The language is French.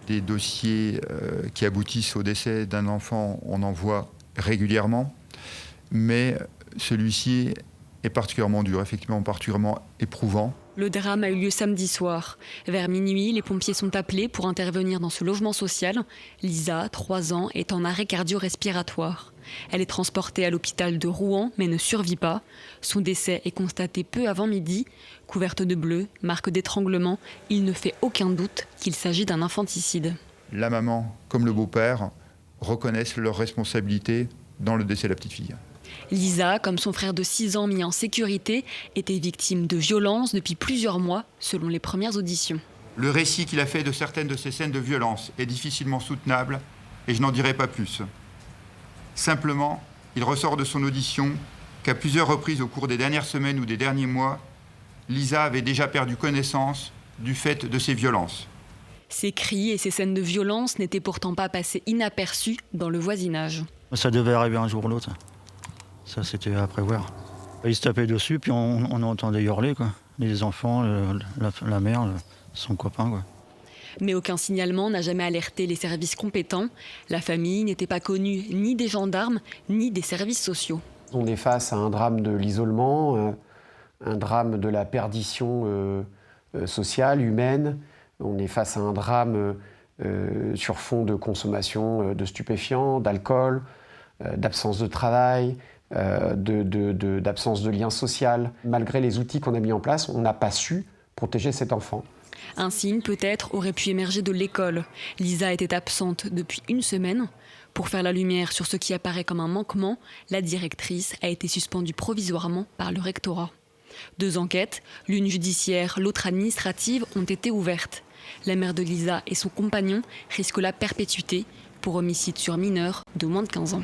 Des dossiers qui aboutissent au décès d'un enfant, on en voit régulièrement, mais celui-ci est particulièrement dur, effectivement particulièrement éprouvant. Le drame a eu lieu samedi soir. Vers minuit, les pompiers sont appelés pour intervenir dans ce logement social. Lisa, 3 ans, est en arrêt cardio-respiratoire. Elle est transportée à l'hôpital de Rouen, mais ne survit pas. Son décès est constaté peu avant midi. Couverte de bleu, marque d'étranglement, il ne fait aucun doute qu'il s'agit d'un infanticide. La maman, comme le beau-père, reconnaissent leur responsabilité dans le décès de la petite fille. Lisa, comme son frère de 6 ans mis en sécurité, était victime de violences depuis plusieurs mois, selon les premières auditions. Le récit qu'il a fait de certaines de ces scènes de violence est difficilement soutenable et je n'en dirai pas plus. Simplement, il ressort de son audition qu'à plusieurs reprises au cours des dernières semaines ou des derniers mois, Lisa avait déjà perdu connaissance du fait de ces violences. Ces cris et ces scènes de violence n'étaient pourtant pas passés inaperçus dans le voisinage. Ça devait arriver un jour ou l'autre. Ça, c'était à prévoir. Ils se tapaient dessus, puis on entendait hurler, quoi. Les enfants, la mère, son copain, quoi. Mais aucun signalement n'a jamais alerté les services compétents. La famille n'était pas connue ni des gendarmes, ni des services sociaux. On est face à un drame de l'isolement, un drame de la perdition sociale, humaine. On est face à un drame sur fond de consommation de stupéfiants, d'alcool, d'absence de travail, d'absence de lien social. Malgré les outils qu'on a mis en place, on n'a pas su protéger cet enfant. Un signe, peut-être, aurait pu émerger de l'école. Lisa était absente depuis 1 semaine. Pour faire la lumière sur ce qui apparaît comme un manquement, la directrice a été suspendue provisoirement par le rectorat. 2 enquêtes, l'une judiciaire, l'autre administrative, ont été ouvertes. La mère de Lisa et son compagnon risquent la perpétuité pour homicide sur mineur de moins de 15 ans.